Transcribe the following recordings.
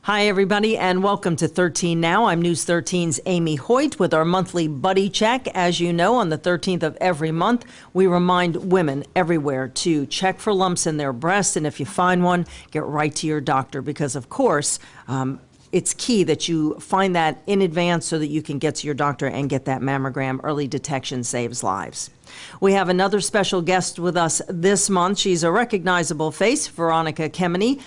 Hi, everybody, and welcome to 13 Now. I'm News 13's Amy Hoyt with our monthly Buddy Check. As you know, on the 13th of every month, we remind women everywhere to check for lumps in their breast, and if you find one, get right to your doctor because, of course, it's key that you find that in advance so that you can get to your doctor and get that mammogram. Early detection saves lives. We have another special guest with us this month. She's a recognizable face, Veronica Kemeny.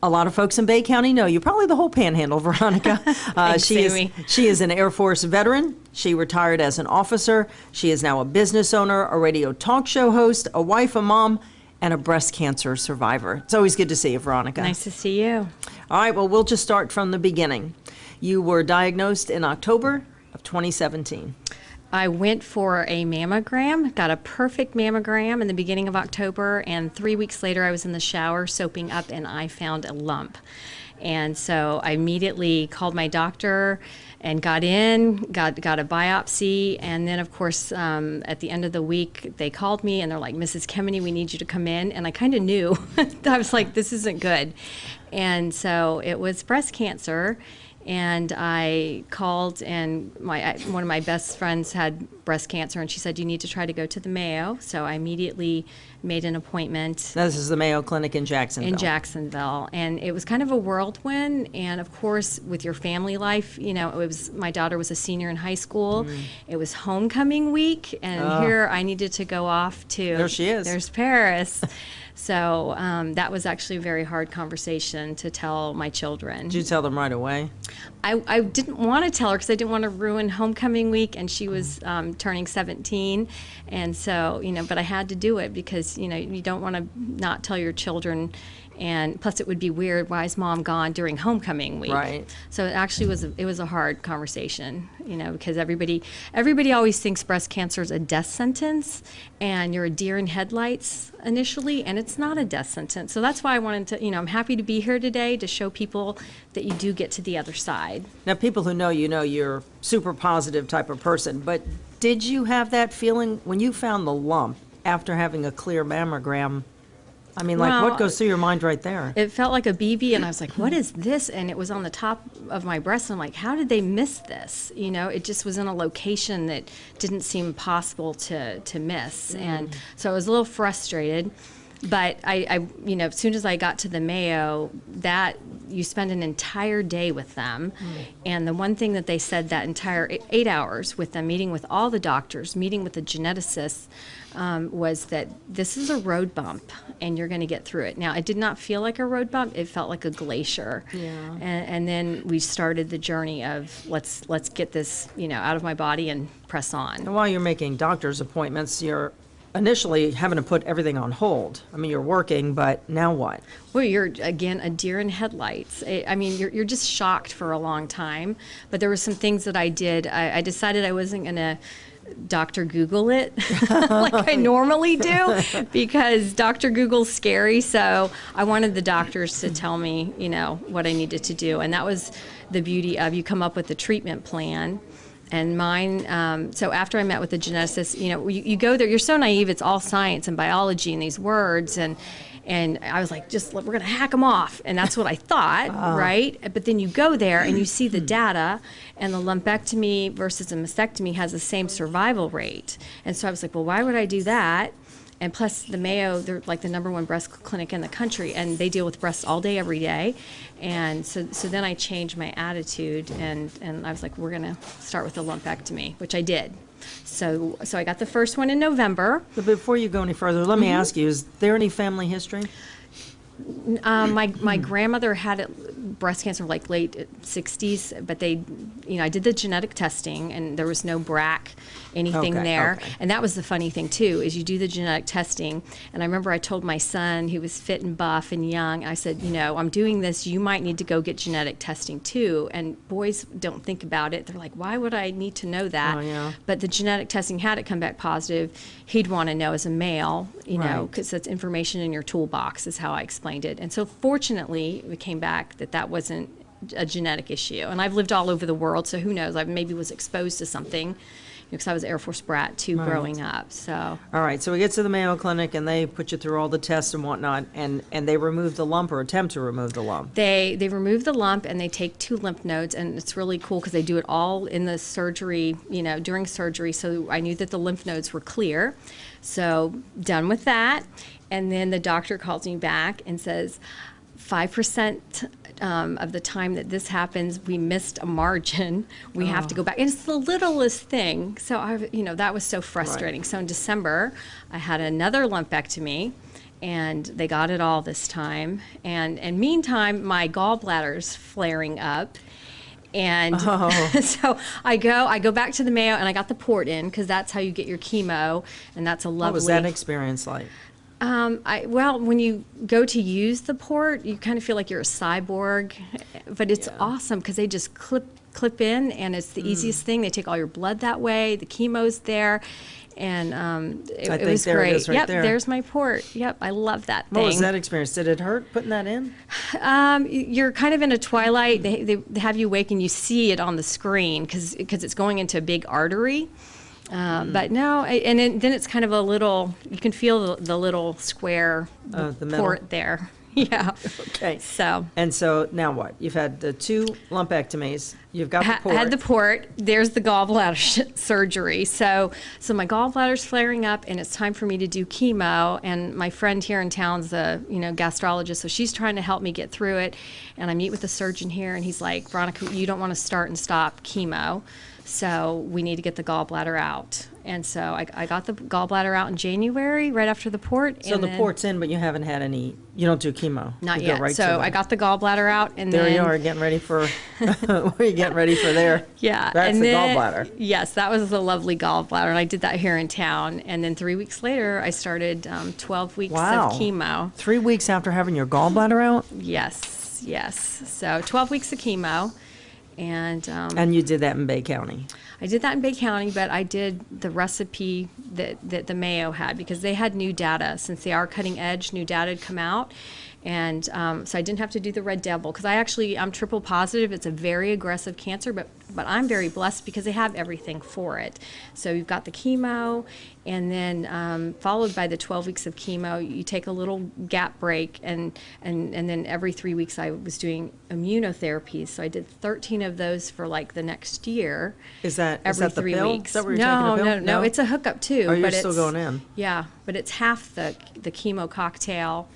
A lot of folks in Bay County know you, probably the whole Panhandle, Veronica. Thanks, Amy. She is an Air Force veteran. She retired as an officer. She is now a business owner, a radio talk show host, a wife, a mom, and a breast cancer survivor. It's always good to see you, Veronica. Nice to see you. All right, well, we'll just start from the beginning. You were diagnosed in October of 2017. I went for a mammogram, got a perfect mammogram in the beginning of October, and 3 weeks later I was in the shower soaping up and I found a lump. And so I immediately called my doctor and got a biopsy, and then of course at the end of the week they called me and they're like, Mrs. Kemeny, we need you to come in. And I kind of knew. I was like, this isn't good. And so it was breast cancer. And I called, and one of my best friends had breast cancer, and she said, you need to try to go to the Mayo. So I immediately made an appointment. Now, this is the Mayo Clinic in Jacksonville. And it was kind of a whirlwind. And of course, with your family life, you know, my daughter was a senior in high school. It was homecoming week, and here I needed to go off to. There she is. There's Paris. So that was actually a very hard conversation to tell my children. Did you tell them right away? I didn't want to tell her because I didn't want to ruin homecoming week, and she was turning 17. And so, you know, but I had to do it because, you know, you don't want to not tell your children. And plus it would be weird, why is mom gone during homecoming week? Right. So it actually was a hard conversation, you know, because everybody always thinks breast cancer is a death sentence and you're a deer in headlights initially, and it's not a death sentence. So that's why I wanted to, you know, I'm happy to be here today to show people that you do get to the other side. Now, people who know you're a super positive type of person, but did you have that feeling when you found the lump after having a clear mammogram? I mean, like, what goes through your mind right there? It felt like a BB, and I was like, what is this? And it was on the top of my breast, and I'm like, how did they miss this? You know, it just was in a location that didn't seem possible to miss. And so I was a little frustrated. But I, you know, as soon as I got to the Mayo, that you spend an entire day with them. And the one thing that they said that entire 8 hours with them, meeting with all the doctors, meeting with the geneticists, was that this is a road bump and you're going to get through it. Now, it did not feel like a road bump. It felt like a glacier. Yeah. And then we started the journey of let's get this, you know, out of my body and press on. And while you're making doctor's appointments, you're initially having to put everything on hold. I mean, you're working, but now what? Well, you're, again, a deer in headlights. I mean, you're just shocked for a long time. But there were some things that I did. I decided I wasn't going to Dr. Google it like I normally do, because Dr. Google's scary. So I wanted the doctors to tell me, you know, what I needed to do. And that was the beauty of, you come up with a treatment plan. And mine, so after I met with the geneticist, you know, you go there, you're so naive, it's all science and biology and these words, and I was like, we're going to hack them off. And that's what I thought, right? But then you go there and you see the data, and the lumpectomy versus a mastectomy has the same survival rate. And so I was like, well, why would I do that? And plus the Mayo, they're like the #1 breast clinic in the country, and they deal with breasts all day, every day. And so then I changed my attitude, and I was like, we're going to start with a lumpectomy, which I did. So I got the first one in November. But before you go any further, let me ask you, is there any family history? My grandmother had breast cancer like late 60s, but they, you know, I did the genetic testing and there was no BRCA anything there. Okay. And that was the funny thing too, is you do the genetic testing. And I remember I told my son, who was fit and buff and young, I said, you know, I'm doing this, you might need to go get genetic testing too. And boys don't think about it. They're like, why would I need to know that? Oh, yeah. But the genetic testing, had it come back positive, he'd want to know as a male, you know, because that's information in your toolbox, is how I explained it. And so fortunately, it came back that wasn't a genetic issue. And I've lived all over the world, so who knows, I maybe was exposed to something, because I was Air Force brat too growing up. So. All right, so we get to the Mayo Clinic, and they put you through all the tests and whatnot, and they remove the lump or attempt to remove the lump. They remove the lump, and they take 2 lymph nodes, and it's really cool because they do it all in the surgery, during surgery. So I knew that the lymph nodes were clear. So done with that, and then the doctor calls me back and says, 5% of the time that this happens, we missed a margin. We have to go back. And it's the littlest thing. So, that was so frustrating. Right. So in December, I had another lumpectomy, and they got it all this time. And meantime, my gallbladder's flaring up. And so I go back to the Mayo, and I got the port in because that's how you get your chemo. And that's a lovely... What was that experience like? Well, when you go to use the port, you kind of feel like you're a cyborg, but it's awesome because they just clip in, and it's the easiest thing. They take all your blood that way. The chemo's there, and it was great. It is right there. There's my port. Yep, I love that thing. What was that experience? Did it hurt putting that in? You're kind of in a twilight. They have you wake, and you see it on the screen because it's going into a big artery. But no, and then it's kind of a little, you can feel the little square the port there. Yeah. Okay. So now what? You've had the 2 lumpectomies. You've got the port. Had the port. There's the gallbladder surgery. So my gallbladder's flaring up, and it's time for me to do chemo. And my friend here in town's a gastrologist, so she's trying to help me get through it. And I meet with the surgeon here, and he's like, Veronica, you don't want to start and stop chemo. So we need to get the gallbladder out. And so I got the gallbladder out in January, right after the port. So the port's in, but you haven't had any, you don't do chemo? Not yet. Right, so I got the gallbladder out, and there then... you are, getting ready for, what are you getting ready for there? Yeah. That's the gallbladder. Yes, that was a lovely gallbladder, and I did that here in town. And then 3 weeks later, I started 12 weeks of chemo. 3 weeks after having your gallbladder out? Yes. So 12 weeks of chemo. And you did that in Bay County? I did that in Bay County, but I did the recipe that the Mayo had because they had new data. Since they are cutting edge, new data had come out. And so I didn't have to do the red devil because I'm triple positive. It's a very aggressive cancer, but I'm very blessed because they have everything for it. So you've got the chemo, and then followed by the 12 weeks of chemo. You take a little gap break, and then every 3 weeks I was doing immunotherapy. So I did 13 of those for like the next year. Is that every the 3 pill? weeks? Is that where you're taking a pill? No, it's a hookup too. Oh, you're still going in? Yeah, but it's half the chemo cocktail.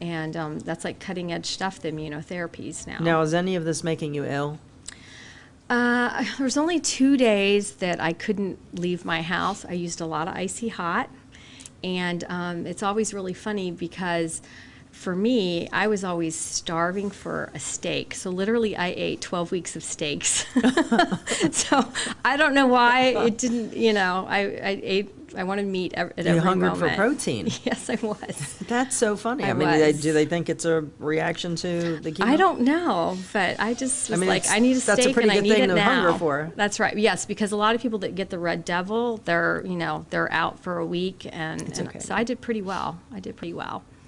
And that's like cutting edge stuff, the immunotherapies now. Now, is any of this making you ill? There was only 2 days that I couldn't leave my house. I used a lot of icy hot. And it's always really funny because for me, I was always starving for a steak. So literally I ate 12 weeks of steaks. So I don't know why it didn't, I wanted meat at every moment. You're hungry for protein. Yes, I was. That's so funny. I mean, do they think it's a reaction to the chemo? I don't know, but I just was I need a steak, that's a pretty and I good need thing it to now. hunger for. That's right. Yes, because a lot of people that get the red devil, they're out for a week, and so I did pretty well.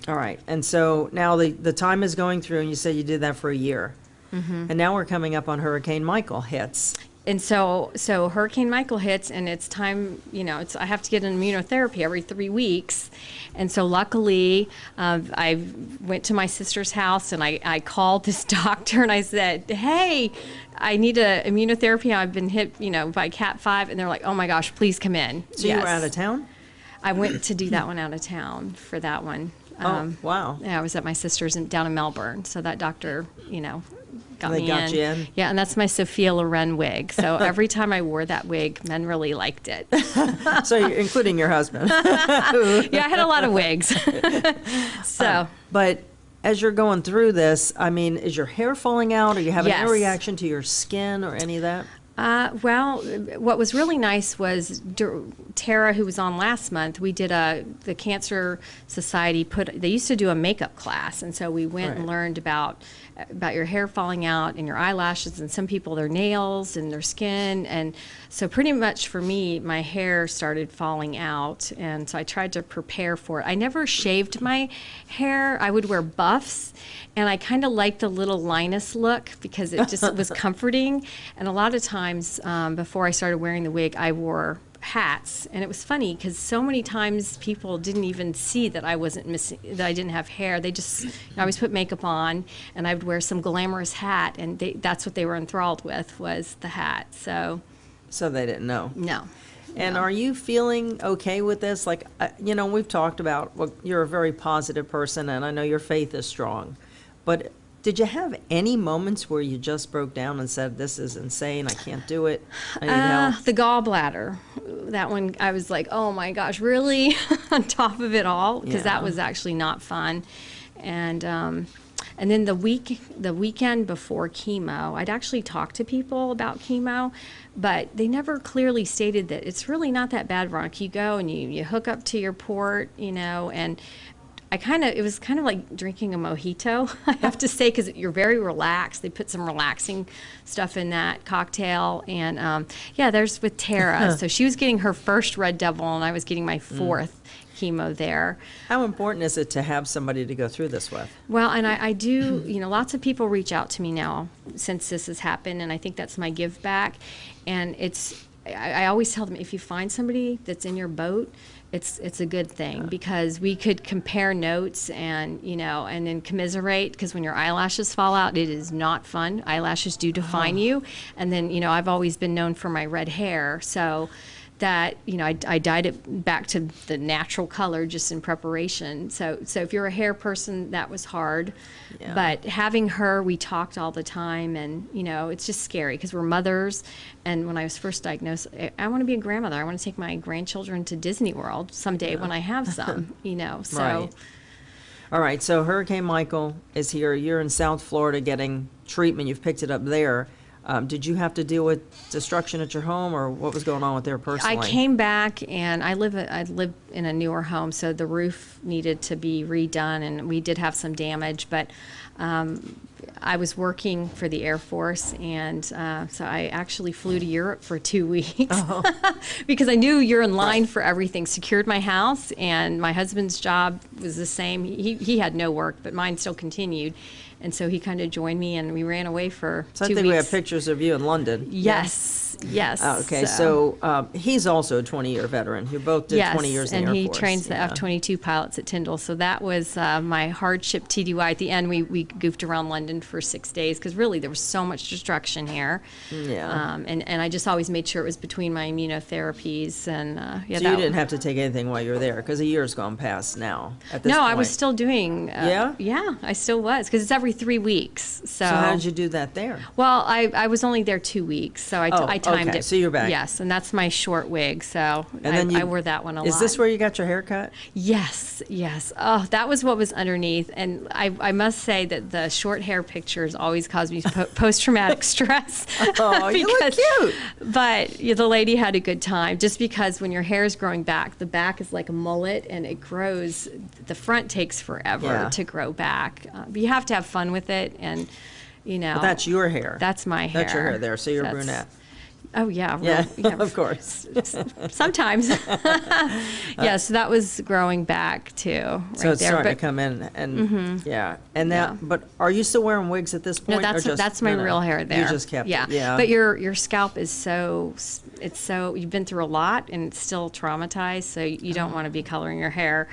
All right, and so now the time is going through, and you said you did that for a year, and now we're coming up on Hurricane Michael hits. And so Hurricane Michael hits, and it's time, I have to get an immunotherapy every 3 weeks. And so luckily, I went to my sister's house, and I called this doctor, and I said, hey, I need a immunotherapy. I've been hit, by Cat 5. And they're like, oh my gosh, please come in. So you were out of town? I went to do that one out of town for that one. Wow. Yeah, I was at my sister's down in Melbourne. So that doctor, got they me got in. you in? Yeah, and that's my Sophia Loren wig. So every time I wore that wig, men really liked it. So including your husband. Yeah, I had a lot of wigs. So, but as you're going through this, I mean, is your hair falling out? Are you having any Yes. reaction to your skin or any of that? Well, what was really nice was Tara, who was on last month, we did the Cancer Society they used to do a makeup class, and so we went and learned about your hair falling out and your eyelashes, and some people their nails and their skin, and so pretty much for me, my hair started falling out, and so I tried to prepare for it. I never shaved my hair. I would wear buffs, and I kind of liked the little Linus look because it just was comforting, and a lot of times before I started wearing the wig, I wore hats, and it was funny because so many times people didn't even see that I wasn't missing, that I didn't have hair. They just, I always put makeup on, and I would wear some glamorous hat, and that's what they were enthralled with, was the hat. So they didn't know. no. And are you feeling okay with this? Like, we've talked about, well, you're a very positive person, and I know your faith is strong. But did you have any moments where you just broke down and said, this is insane, I can't do it, I need help? The gallbladder. That one, I was like, oh my gosh, really? On top of it all? Because that was actually not fun. And then the weekend before chemo, I'd actually talked to people about chemo, but they never clearly stated that it's really not that bad, Veronica. You go and you hook up to your port, and it was kind of like drinking a mojito, I have to say, because you're very relaxed. They put some relaxing stuff in that cocktail. And there's with Tara. So she was getting her first Red Devil, and I was getting my fourth chemo there. How important is it to have somebody to go through this with? Well, and I do, lots of people reach out to me now since this has happened, and I think that's my give back. And I always tell them, if you find somebody that's in your boat, it's a good thing, because we could compare notes and and then commiserate, because when your eyelashes fall out, it is not fun. Eyelashes do define you. And then I've always been known for my red hair, so that I dyed it back to the natural color just in preparation. So if you're a hair person, that was hard. Yeah. But having her, we talked all the time, and it's just scary because we're mothers. And when I was first diagnosed, I want to be a grandmother. I want to take my grandchildren to Disney World someday when I have some. So. Right. All right. So Hurricane Michael is here. You're in South Florida getting treatment. You've picked it up there. Did you have to deal with destruction at your home, or what was going on with there personally? I came back, and I live in a newer home, so the roof needed to be redone, and we did have some damage. But I was working for the Air Force, and so I actually flew to Europe for 2 weeks because I knew you're in line for everything. Secured my house, and my husband's job was the same. He had no work, but mine still continued. And so he kind of joined me, and we ran away for 2 weeks. I think we have pictures of you in London. Yes, yes. Okay, so he's also a 20-year veteran. You both did 20 years in the Air Force. And he trains the F-22 pilots at Tyndall. So that was my hardship TDY. At the end, we goofed around London for 6 days, because really there was so much destruction here. Yeah. And I just always made sure it was between my immunotherapies. And so you didn't have to take anything while you were there, because a year's gone past now at this point. I was still doing. Yeah? Yeah, I still was, because it's every 3 weeks. So how did you do that there? Well, I was only there 2 weeks, so I timed it. So you're back. Yes, and that's my short wig, so I wore that one a lot. Is this where you got your hair cut? Yes. Oh, that was what was underneath. And I must say that the short hair pictures always cause me post-traumatic stress. Oh, you look cute. But the lady had a good time, just because when your hair is growing back, the back is like a mullet, and it grows. The front takes forever to grow back. But you have to have fun with it, and But that's your hair. That's my hair. That's your hair there, so you're brunette. Oh, yeah. Of course. Sometimes. So that was growing back, too. So it's starting to come in. And And that. But are you still wearing wigs at this point? No, that's my real hair there. You just kept it. Yeah. But your scalp is you've been through a lot, and it's still traumatized, so you don't want to be coloring your hair.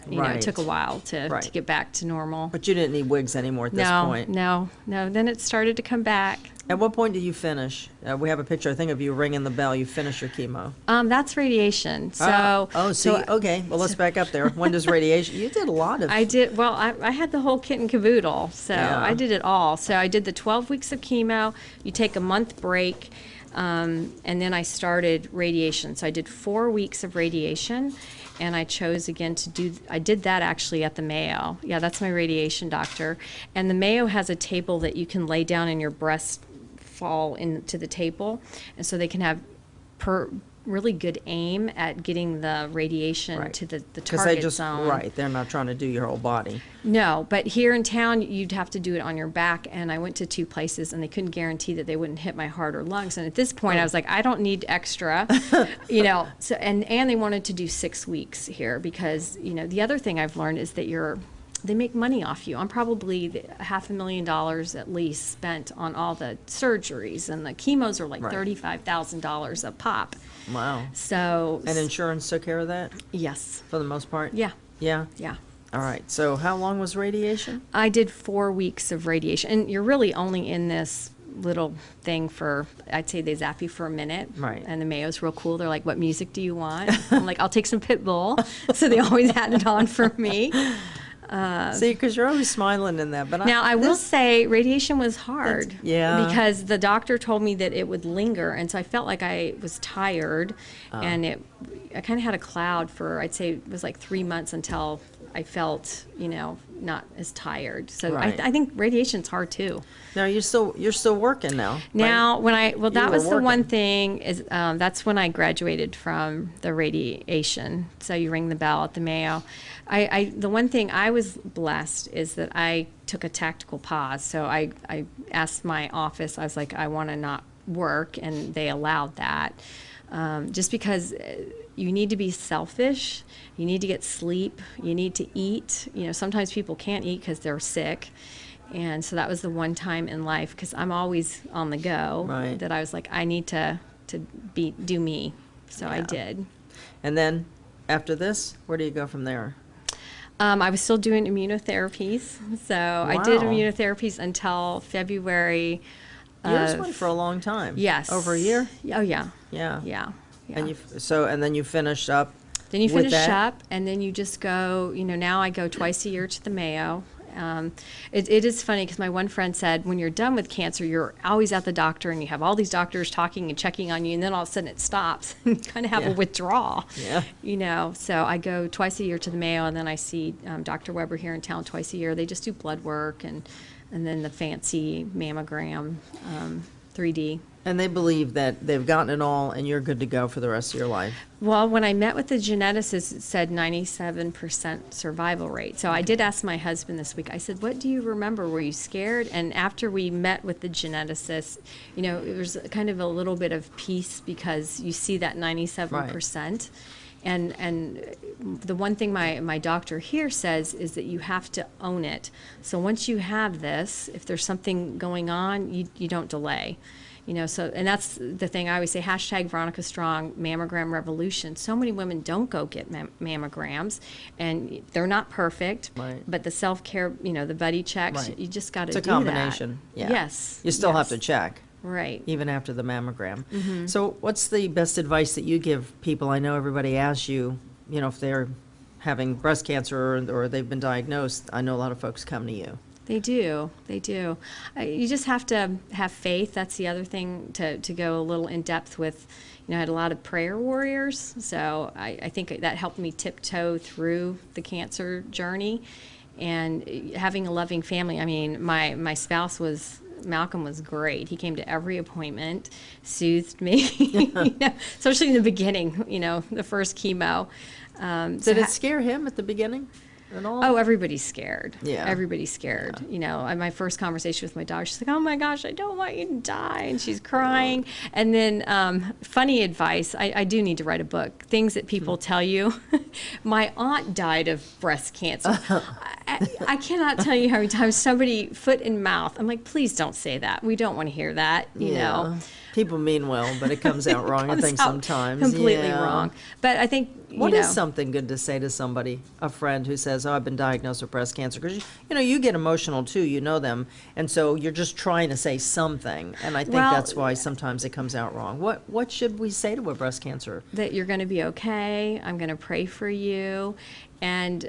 It took a while to get back to normal. But you didn't need wigs anymore at this point. No. Then it started to come back. At what point did you finish? We have a picture, I think, of you ringing the bell. You finished your chemo. That's radiation. So. Okay. Well, let's back up there. When does radiation? You did a lot of. I did. Well, I had the whole kit and caboodle. So I did it all. So I did the 12 weeks of chemo. You take a month break. And then I started radiation. So I did 4 weeks of radiation, and I chose again I did that actually at the Mayo. Yeah, that's my radiation doctor. And the Mayo has a table that you can lay down and your breast fall into the table. And so they can have really good aim at getting the radiation to the target zone. Right, they're not trying to do your whole body. No, but here in town, you'd have to do it on your back, and I went to 2 places, and they couldn't guarantee that they wouldn't hit my heart or lungs. And at this point, I was like, I don't need extra, So and they wanted to do 6 weeks here, because the other thing I've learned is that your they make money off you. I'm probably $500,000 at least spent on all the surgeries, and the chemos are like Right. $35,000 a pop. Wow. So, And insurance took care of that yes. for the most part? Yeah. Yeah? Yeah. All right. So how long was radiation? I did 4 weeks of radiation, and you're really only in this little thing for, I'd say they zap you for a minute. Right. And the Mayo's real cool. They're like, what music do you want? I'm like, I'll take some Pitbull. So they always had it on for me. See, because you're always smiling in that. But Now, I will say radiation was hard. Yeah. Because the doctor told me that it would linger. And so I felt like I was tired. And I kind of had a cloud for, I'd say it was like 3 months until I felt, not as tired. So Right. I think radiation's hard too. Now you're still working now. Now, right? that were was the one working. thing is that's when I graduated from the radiation. So you ring the bell at the Mayo. The one thing I was blessed is that I took a tactical pause. So I asked my office, I was like, I want to not work, and they allowed that. Just because you need to be selfish, you need to get sleep, you need to eat. Sometimes people can't eat because they're sick. And so that was the one time in life, because I'm always on the go, Right. that I was like, I need to do me. So I Yeah. did. And then after this, where do you go from there? I was still doing immunotherapies. So I did Wow. immunotherapies until February. Yours went for a long time. Yes. Over a year? Oh, yeah. Yeah. Yeah. Yeah. And then you finished up. Then you with finish that? up, and then you just go, now I go twice a year to the Mayo. It is funny because my one friend said, when you're done with cancer, you're always at the doctor, and you have all these doctors talking and checking on you, and then all of a sudden it stops. You kind of have Yeah. a withdrawal. Yeah. So I go twice a year to the Mayo, and then I see Dr. Weber here in town twice a year. They just do blood work and then the fancy mammogram, 3D. And they believe that they've gotten it all and you're good to go for the rest of your life. Well, when I met with the geneticist, it said 97% survival rate. So I did ask my husband this week, I said, what do you remember? Were you scared? And after we met with the geneticist, it was kind of a little bit of peace, because you see that 97%. And the one thing my doctor here says is that you have to own it. So once you have this, if there's something going on, you don't delay. And that's the thing I always say, hashtag Veronica Strong, mammogram revolution. So many women don't go get mammograms, and they're not perfect, Right. but the self-care, the buddy checks, Right. you just got to do It's a that. combination. Yeah. Yes. You still have yes. to check, Right. even after the mammogram. Mm-hmm. So what's the best advice that you give people? I know everybody asks you, if they're having breast cancer or they've been diagnosed. I know a lot of folks come to you. They do. They do. You just have to have faith. That's the other thing to go a little in depth with. I had a lot of prayer warriors, so I think that helped me tiptoe through the cancer journey. And having a loving family. I mean, my spouse Malcolm was great. He came to every appointment, soothed me, especially in the beginning, the first chemo. Did it scare him at the beginning at all? Oh, everybody's scared. Yeah. Everybody's scared. My first conversation with my daughter, she's like, oh my gosh, I don't want you to die. And she's crying. And then funny advice, I do need to write a book, things that people tell you. My aunt died of breast cancer. I cannot tell you how many times somebody, foot and mouth, I'm like, please don't say that. We don't want to hear that, you know. People mean well, but it comes out wrong, I Comes think, out sometimes. completely Yeah. wrong. But I think, What is something good to say to somebody, a friend who says, oh, I've been diagnosed with breast cancer? Because, you get emotional too, you know them. And so you're just trying to say something. And I think Well, that's why sometimes it comes out wrong. What should we say to a breast cancer? that you're going to be okay. I'm going to pray for you. And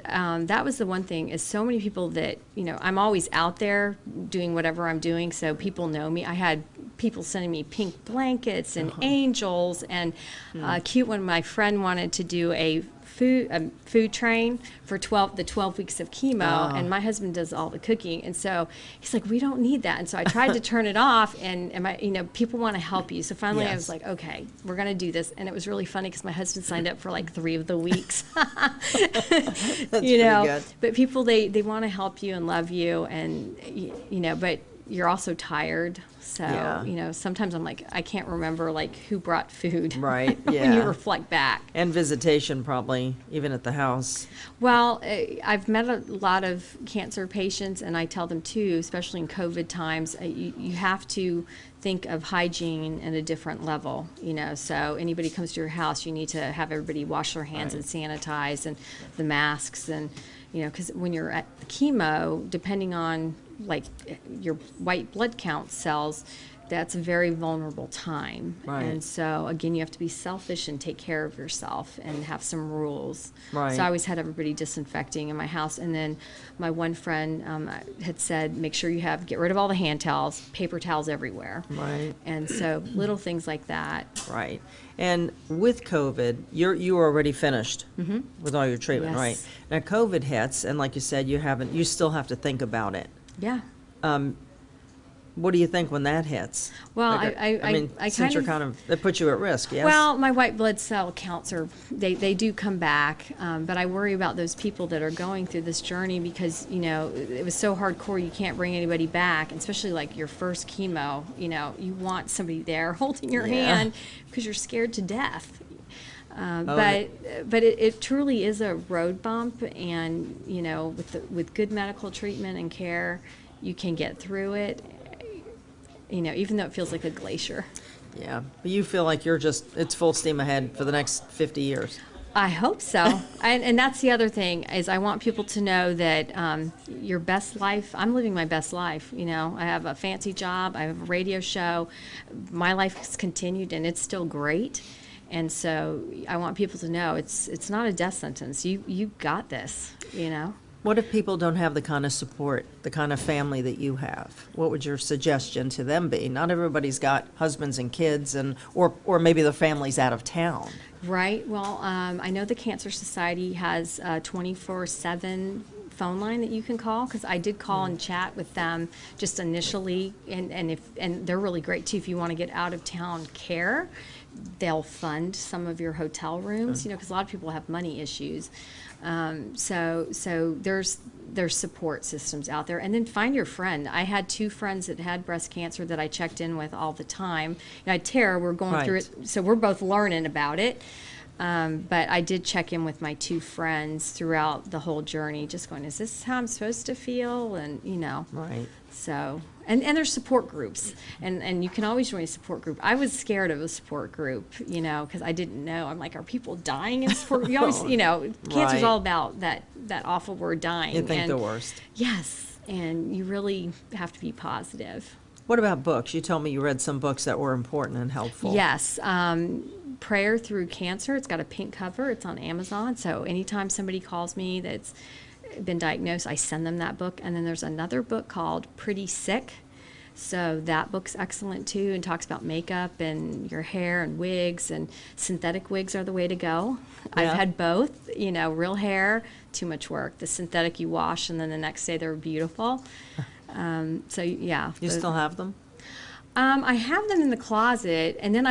that was the one thing, is so many people that, I'm always out there doing whatever I'm doing, so people know me. I had people sending me pink blankets and angels, and cute when my friend wanted to do a food train for the 12 weeks of chemo, and my husband does all the cooking, and so he's like, we don't need that. And so I tried to turn it off, and people want to help you. So finally I Yes. was like, okay, we're going to do this. And it was really funny because my husband signed up for like 3 of the weeks. That's pretty good. But people, they want to help you and love you, and but you're also tired. So, Yeah. you know, sometimes I'm like, I can't remember like who brought food. Right, When you yeah. reflect back. And visitation probably, even at the house. Well, I've met a lot of cancer patients, and I tell them too, especially in COVID times, you have to think of hygiene at a different level, you know. So anybody comes to your house, you need to have everybody wash their hands and sanitize, and the masks, and, you know, because when you're at chemo, depending on like your white blood count cells, that's a very vulnerable time. Right. And so, again, you have to be selfish and take care of yourself and have some rules. Right. So I always had everybody disinfecting in my house. And then my one friend had said, make sure you get rid of all the hand towels, paper towels everywhere. Right. And so little things like that. Right. And with COVID, you were already finished with all your treatment, Yes. right? Now COVID hits, and like you said, you still have to think about it. Yeah. What do you think when that hits? Well, Like, I mean, I since you're it puts you at risk, yes? Well, my white blood cell counts they do come back, but I worry about those people that are going through this journey because, you know, it was so hardcore you can't bring anybody back, and especially like your first chemo, you know, you want somebody there holding your hand because you're scared to death. But it truly is a road bump, and, you know, with good medical treatment and care, you can get through it. You know, even though it feels like a glacier. Yeah, but you feel like it's full steam ahead for the next 50 years. I hope so. And that's the other thing is I want people to know that your best life, I'm living my best life. You know, I have a fancy job, I have a radio show, my life has continued and it's still great. And so I want people to know it's not a death sentence. You got this, you know. What if people don't have the kind of support, the kind of family that you have? What would your suggestion to them be? Not everybody's got husbands and kids, or maybe the family's out of town. Right. Well, I know the Cancer Society has a 24/7 phone line that you can call, because I did call and chat with them just initially, and they're really great too. If you want to get out of town care, they'll fund some of your hotel rooms. You know, because a lot of people have money issues. So there's support systems out there, and then find your friend. I had 2 friends that had breast cancer that I checked in with all the time. And I had Tara, we're going through it, so we're both learning about it. But I did check in with my 2 friends throughout the whole journey, just going, is this how I'm supposed to feel? And, you know. Right. So, and there's support groups, and you can always join a support group. I was scared of a support group, you know, because I didn't know. I'm like, are people dying in support? You always, you know, cancer's all about that awful word, dying. You think the worst. Yes, and you really have to be positive. What about books? You told me you read some books that were important and helpful. Yes. Prayer Through Cancer. It's got a pink cover. It's on Amazon. So anytime somebody calls me that's been diagnosed, I send them that book. And then there's another book called Pretty Sick. So that book's excellent too, and talks about makeup and your hair and wigs, and synthetic wigs are the way to go. Yeah. I've had both, you know, real hair, too much work. The synthetic you wash and then the next day they're beautiful. So yeah. You still have them? I have them in the closet, and then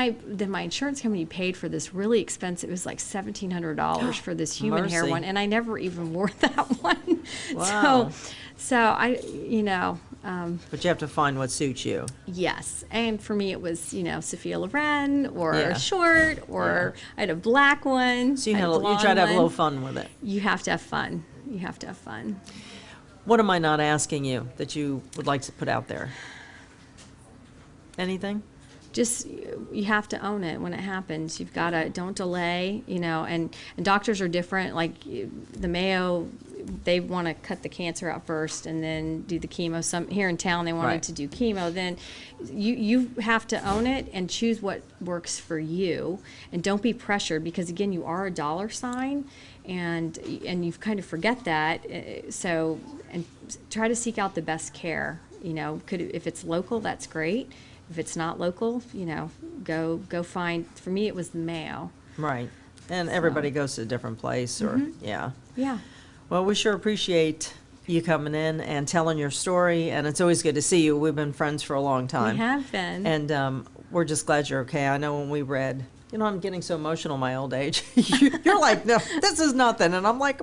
my insurance company paid for this really expensive. It was like $1,700 for this human hair Mercy. one, and I never even wore that one. Wow. So I, you know. But you have to find what suits you. Yes, and for me it was, you know, Sophia Loren or Yeah. a short, or I had a black one. So you I had a you blonde try to have a one. little fun with it. You have to have fun. You have to have fun. What am I not asking you that you would like to put out there? Anything? Just, you have to own it when it happens. You've got to, don't delay, you know, and doctors are different. Like the Mayo, they want to cut the cancer out first and then do the chemo. Some here in town, they wanted Right. to do chemo. Then you have to own it and choose what works for you, and don't be pressured, because again, you are a dollar sign, and you kind of forget that. So, and try to seek out the best care. You know, if it's local, that's great. If it's not local, you know, go find. For me, it was the Mayo. Right. And everybody goes to a different place, or yeah. Yeah. Well, we sure appreciate you coming in and telling your story, and it's always good to see you. We've been friends for a long time. We have been. And we're just glad you're okay. I know when we read, you know, I'm getting so emotional in my old age. You're like, no, this is nothing. And I'm like,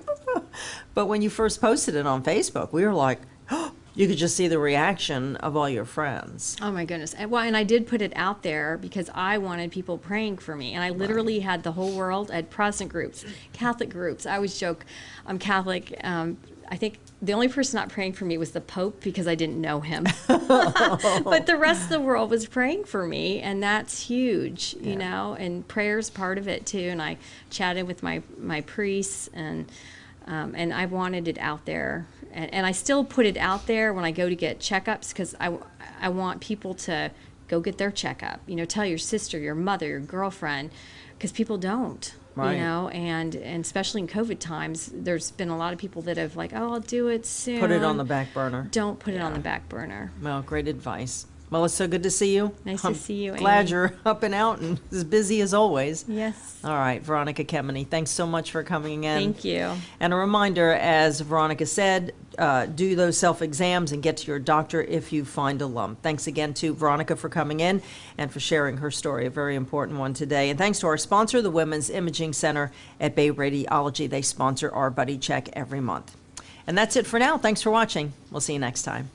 but when you first posted it on Facebook, we were like, oh, You could just see the reaction of all your friends. Oh my goodness. And I did put it out there because I wanted people praying for me. And I literally had the whole world at Protestant groups, Catholic groups. I always joke I'm Catholic. I think the only person not praying for me was the Pope because I didn't know him. But the rest of the world was praying for me, and that's huge, you know, and prayer's part of it too. And I chatted with my priests, and I wanted it out there. And I still put it out there when I go to get checkups because I want people to go get their checkup. You know, tell your sister, your mother, your girlfriend, because people don't. Right. You know, and especially in COVID times, there's been a lot of people that have like, oh, I'll do it soon. Put it on the back burner. Don't put it on the back burner. Well, great advice. Well, it's so good to see you. Nice to see you, Glad Amy. you're up and out and as busy as always. Yes. All right, Veronica Kemeny, thanks so much for coming in. Thank you. And a reminder, as Veronica said, do those self-exams and get to your doctor if you find a lump. Thanks again to Veronica for coming in and for sharing her story, a very important one today. And thanks to our sponsor, the Women's Imaging Center at Bay Radiology. They sponsor our Buddy Check every month. And that's it for now. Thanks for watching. We'll see you next time.